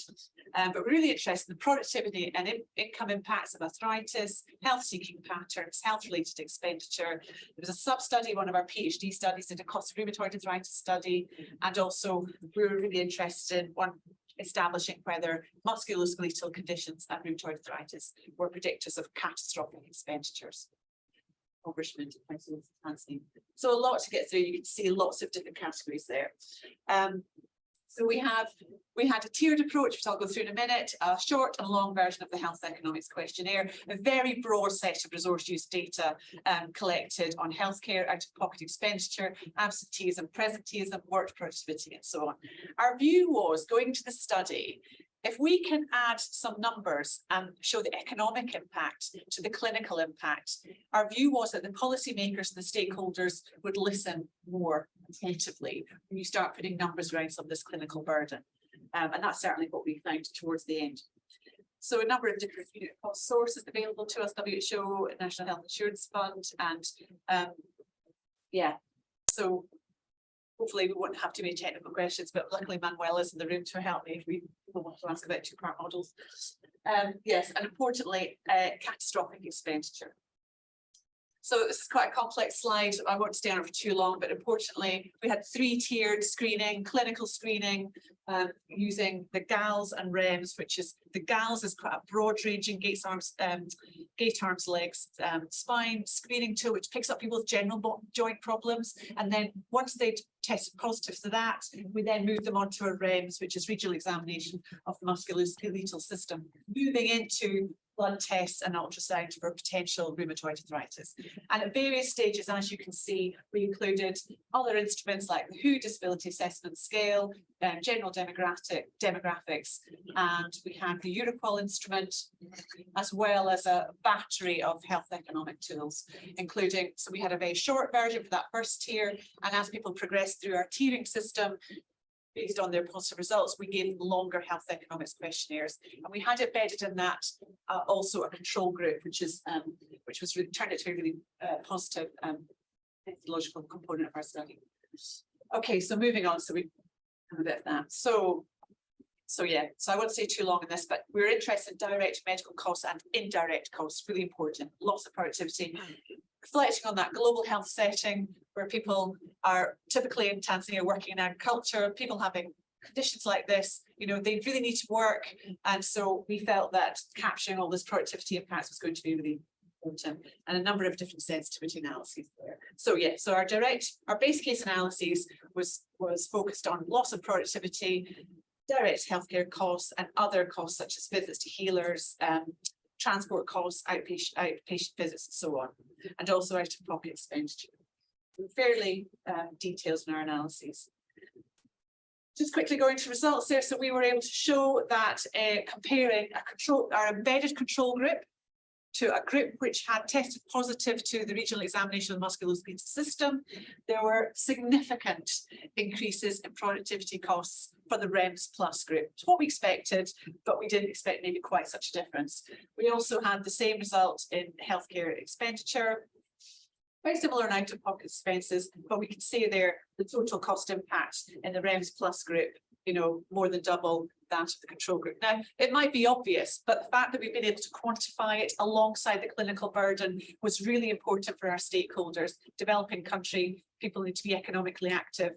But we're really interested in the productivity and income impacts of arthritis, health-seeking patterns, health-related expenditure. There was a sub-study, one of our PhD studies, did a cost of rheumatoid arthritis study, and also we were really interested in one establishing whether musculoskeletal conditions and rheumatoid arthritis were predictors of catastrophic expenditures. So a lot to get through. You can see lots of different categories there. So we had a tiered approach, which I'll go through in a minute, a short and long version of the health economics questionnaire, a very broad set of resource use data collected on healthcare, out-of-pocket expenditure, absenteeism, presenteeism, work productivity, and so on. Our view was, going to the study, if we can add some numbers and show the economic impact to the clinical impact, our view was that the policymakers and the stakeholders would listen more attentively when you start putting numbers around some of this clinical burden. And that's certainly what we found towards the end. So a number of different unit cost sources available to us, WHO, National Health Insurance Fund, and so hopefully we won't have too many technical questions, but luckily Manuel is in the room to help me if we want to ask about two-part models. Yes, and importantly, catastrophic expenditure. So this is quite a complex slide. I won't stay on it for too long, but importantly, we had three-tiered screening, clinical screening, using the GALS and REMS, which is, the GALS is quite a broad-ranging gait arms, legs, spine screening tool, which picks up people with general joint problems. And then once they've tested positive for that, we then move them on to a REMS, which is regional examination of the musculoskeletal system, moving into blood tests and ultrasound for potential rheumatoid arthritis. And at various stages, as you can see, we included other instruments like the WHO Disability Assessment Scale, general demographics, and we had the Euroqual instrument, as well as a battery of health economic tools, including, so we had a very short version for that first tier, and as people progressed through our tiering system, based on their positive results, we gave them longer health economics questionnaires, and we had embedded in that also a control group, which was really, turned out to be really positive methodological component of our study. Okay, so moving on, so we have a bit of that. So I won't say too long in this, but we're interested in direct medical costs and indirect costs, really important, lots of productivity. Reflecting on that global health setting where people are typically in Tanzania working in agriculture, people having conditions like this, you know, they really need to work. And so we felt that capturing all this productivity impacts was going to be really important, and a number of different sensitivity analyses there. So so our base case analyses was focused on loss of productivity, direct healthcare costs, and other costs such as visits to healers, transport costs, outpatient visits, and so on, and also out-of-pocket expenditure. Fairly detailed in our analyses. Just quickly going to results there. So we were able to show that comparing our embedded control group to a group which had tested positive to the regional examination of the musculoskeletal system, there were significant increases in productivity costs for the REMS plus group. It's what we expected, but we didn't expect maybe quite such a difference. We also had the same result in healthcare expenditure, very similar in out-of-pocket expenses, but we can see there the total cost impact in the REMS plus group, you know, more than double that of the control group. Now, it might be obvious, but the fact that we've been able to quantify it alongside the clinical burden was really important for our stakeholders. Developing country, people need to be economically active.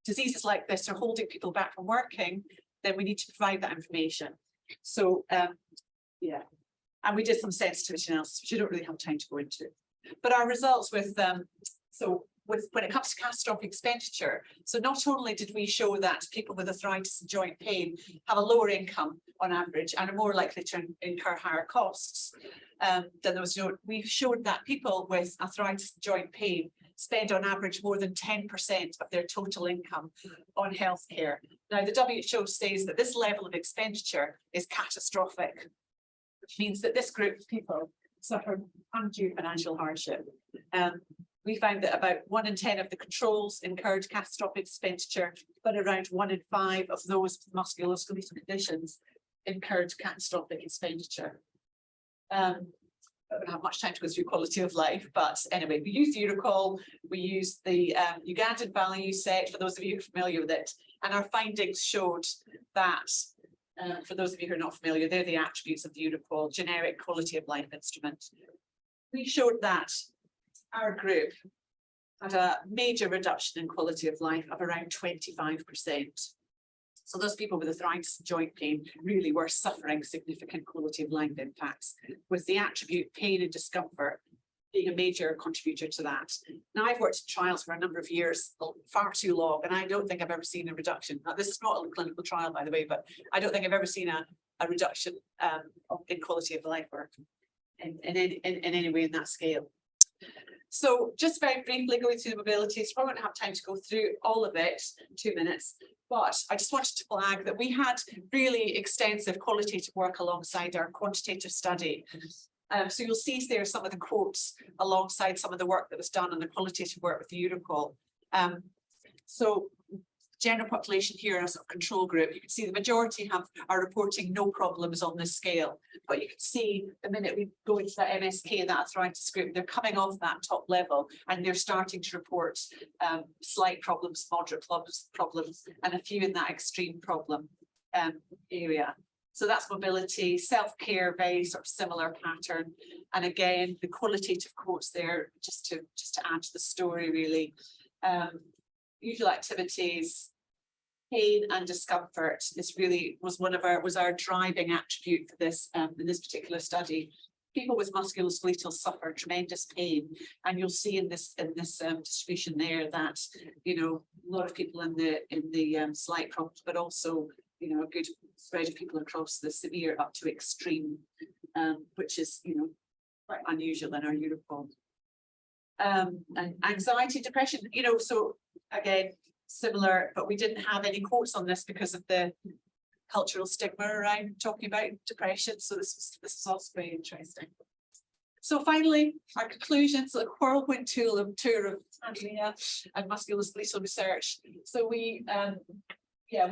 Diseases like this are holding people back from working, then we need to provide that information. So, and we did some sensitivity analysis, which you don't really have time to go into. But our results with so when it comes to catastrophic expenditure. So not only did we show that people with arthritis and joint pain have a lower income on average and are more likely to incur higher costs, we showed that people with arthritis and joint pain spend on average more than 10% of their total income on healthcare. Now, the WHO says that this level of expenditure is catastrophic, which means that this group of people suffer undue financial hardship. We found that about 1 in 10 of the controls incurred catastrophic expenditure, but around 1 in 5 of those with musculoskeletal conditions incurred catastrophic expenditure. I don't have much time to go through quality of life, but anyway, we used Eurocall, we used the Ugandan value set, for those of you who are familiar with it, and our findings showed that, for those of you who are not familiar, they're the attributes of the Eurocall generic quality of life instrument. We showed that our group had a major reduction in quality of life of around 25%. So those people with arthritis and joint pain really were suffering significant quality of life impacts, with the attribute pain and discomfort being a major contributor to that. Now, I've worked in trials for a number of years, far too long, and I don't think I've ever seen a reduction. Now, this is not a clinical trial, by the way, but I don't think I've ever seen a reduction in quality of life or in any way in that scale. So just very briefly going through the mobilities, I won't have time to go through all of it in 2 minutes, but I just wanted to flag that we had really extensive qualitative work alongside our quantitative study. So you'll see there some of the quotes alongside some of the work that was done on the qualitative work with the Eurocall. So general population here as a control group, you can see the majority are reporting no problems on this scale, but you can see the minute we go into that MSK, that arthritis group, they're coming off that top level and they're starting to report slight problems, moderate problems, and a few in that extreme problem area. So that's mobility, self-care, very sort of similar pattern. And again, the qualitative quotes there, just to add to the story really. Usual activities, pain and discomfort was our driving attribute for this in this particular study. People with musculoskeletal suffer tremendous pain, and you'll see in this distribution there that a lot of people in the slight problems, but also a good spread of people across the severe up to extreme, which is quite unusual in our Eurocall. And anxiety, depression, so again, similar, but we didn't have any quotes on this because of the cultural stigma around talking about depression. So this is also very interesting. So finally, our conclusions, a whirlwind tour of Tanzania and musculoskeletal research. So we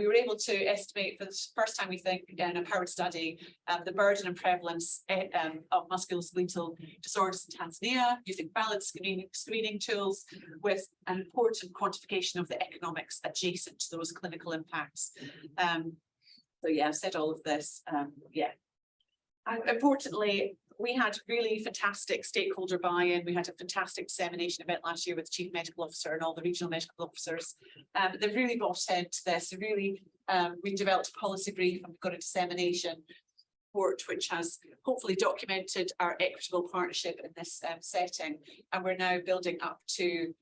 were able to estimate for the first time, we think, in a powered study, the burden and prevalence of musculoskeletal disorders in Tanzania using balance screening tools with an important quantification of the economics adjacent to those clinical impacts. So yeah, I've said all of this. And importantly, we had really fantastic stakeholder buy-in. We had a fantastic dissemination event last year with the Chief Medical Officer and all the regional medical officers. They've really bought into this. We developed a policy brief and we've got a dissemination report which has hopefully documented our equitable partnership in this setting. And we're now building up to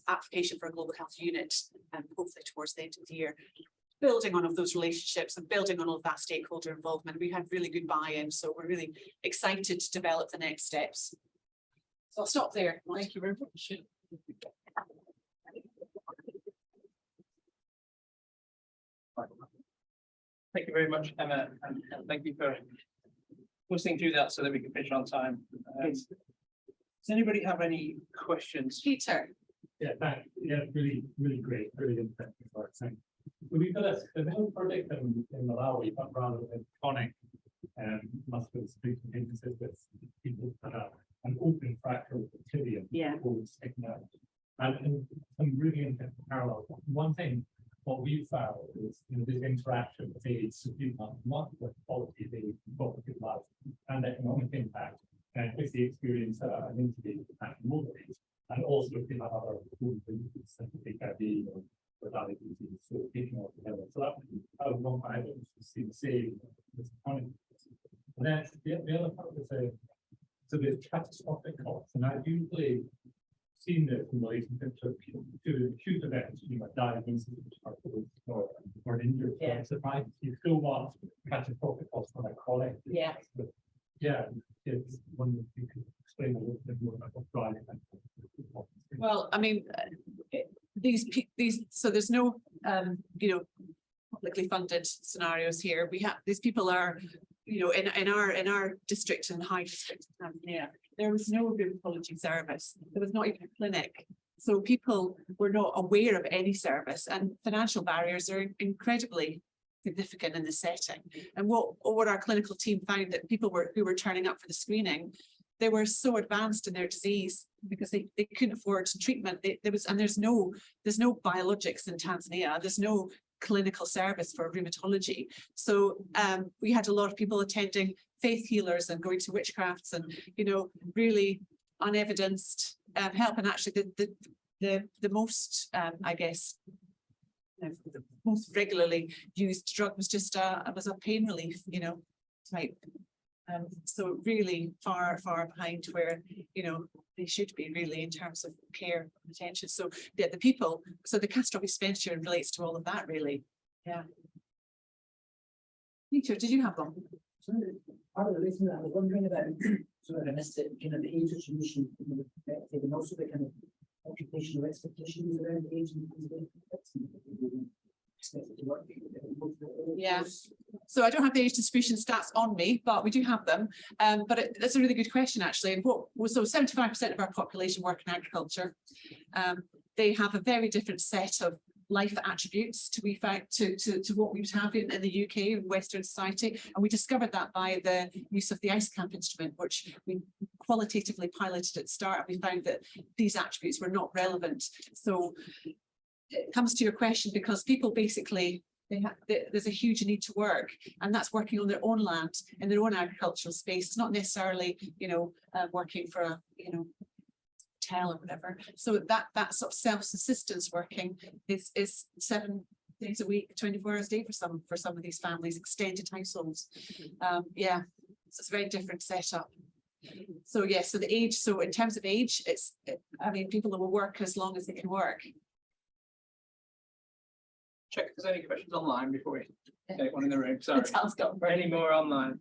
application for a global health unit, hopefully towards the end of the year. Building on all of those relationships and building on all of that stakeholder involvement, we had really good buy-in, so we're really excited to develop the next steps. So I'll stop there. Thank you very much. Thank you very much, Emma, and thank you for listening through that so that we can finish on time. Does anybody have any questions? Peter. Yeah, thanks. Yeah, really great, really interesting work. Thanks. So we've got a whole project in Malawi, but rather than chronic musculoskeletal injuries with people that have an open fracture of the tibia, sticking out, and some really interesting parallels. One thing, what we found is this interaction with aids to people, not with quality of aid, quality of life, and economic impact, and if they experience an injury and mobility, and also if they have other injuries, such as HIV or diabetes, so taking all together. So that was one part I don't see the same with chronic. And then the other part was so there's catastrophic costs, and I usually seen this in relationship to acute events, diagnosis or injury. Yeah. Surprise, you still want catastrophic or chronic. Yeah. But yeah, it's one that you could explain a little bit more about what's driving that. Well, I mean, these, so there's no, publicly funded scenarios here. We have, these people are, in our district and high district in Tanzania, there was no rheumatology service. There was not even a clinic. So people were not aware of any service, and financial barriers are incredibly significant in the setting. And what our clinical team found, that people who were turning up for the screening, they were so advanced in their disease because they couldn't afford treatment. There's no biologics in Tanzania. There's no clinical service for rheumatology. So we had a lot of people attending faith healers and going to witchcrafts and, really unevidenced help. And actually the most, I guess, the most regularly used drug was just was a pain relief, type. So really far behind where, they should be really in terms of care and attention. So yeah, so the catastrophic expenditure relates to all of that really. Yeah. Peter, did you have one? Part of the reason I was wondering about, I missed it, the age distribution, and also the kind of occupational expectations around age and expected to work. Yeah. So I don't have the age distribution stats on me, but we do have them. But that's a really good question, actually. And so 75% of our population work in agriculture. They have a very different set of life attributes to what we would have in the UK and Western society. And we discovered that by the use of the IceCamp instrument, which we qualitatively piloted at the start. And we found that these attributes were not relevant. So it comes to your question because people basically, there's a huge need to work, and that's working on their own land in their own agricultural space. It's not necessarily, working for a, hotel or whatever. So that sort of self-subsistence working is 7 days a week, 24 hours a day for some of these families, extended households. Yeah, so it's a very different setup. So yeah, so the age. So in terms of age, people that will work as long as they can work. Check if there's any questions online before we take one in the room. Sorry. Tal's got Any more online?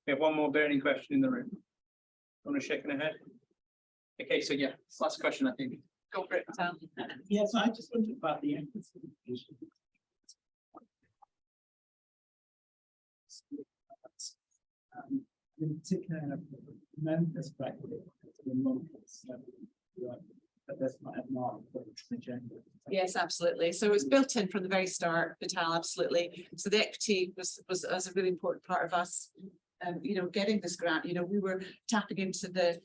We have one more burning question in the room. Want to shake in head? Okay, so yeah, last question, I think. Go for it, Tal. Yes, I just wondered about the emphasis. In particular, men perspective, the monkeys, but that's not gender. Yes, absolutely. So it was built in from the very start, Vital, absolutely. So the equity was a really important part of us, getting this grant. We were tapping into the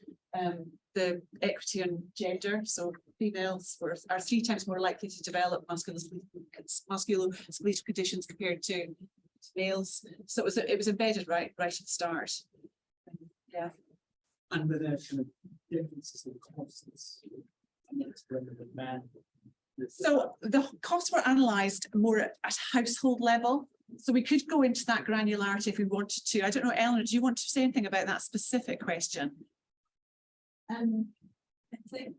equity and gender. So females are 3 times more likely to develop musculoskeletal conditions compared to males. So it was embedded right at the start. Yeah. And with their kind of differences in costs. So the costs were analysed more at household level. So we could go into that granularity if we wanted to. I don't know, Eleanor, do you want to say anything about that specific question? I think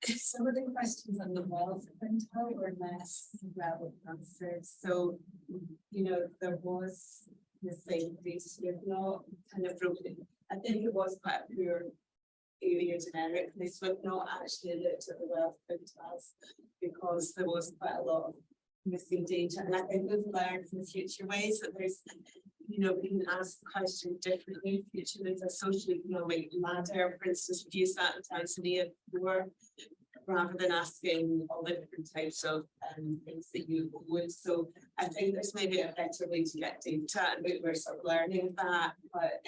some of the questions on the wealth quintile were less well answered. So, there was the same piece, not kind of broken. I think it was quite a poor area generically, so I've not actually looked at the wealth quintiles because there was quite a lot of missing data. And I think we've learned from future ways that there's, we can ask the question differently in future. There's a socio-economic ladder, for instance, we use that in Tanzania before, rather than asking all the different types of things that you would. So I think there's maybe a better way to get data, and we're sort of learning that. But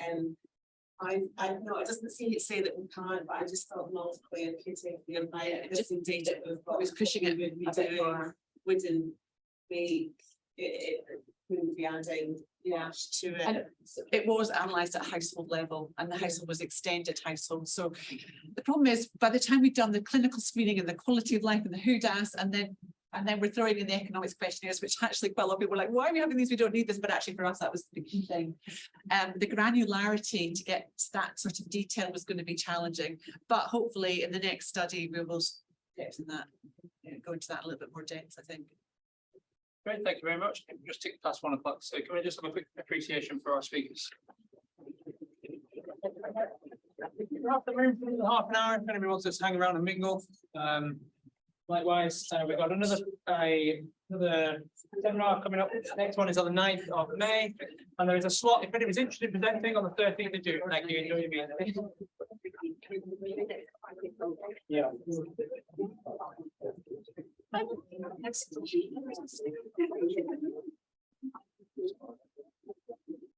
I know it doesn't say that we can't, but I just thought multiply and putting the amount of missing data we've got. I was pushing it a bit far. Wouldn't make it wouldn't be adding much to it. And it was analysed at household level, and the household was extended household. So the problem is, by the time we'd done the clinical screening and the quality of life and the HUDAS, and then And then we're throwing in the economics questionnaires, which actually quite a lot of people were like, why are we having these? We don't need this. But actually for us, that was the key thing. The granularity to get that sort of detail was going to be challenging. But hopefully in the next study, we will get to that, go into that a little bit more depth, I think. Great, thank you very much. Just tick past 1 o'clock. So can we just have a quick appreciation for our speakers? We're off the room for half an hour if anybody wants to hang around and mingle. Likewise, we've got another seminar coming up. Next one is on the 9th of May, and there is a slot if anybody's interested in presenting on the 13th of June. Thank you. Enjoy your meeting. Yeah.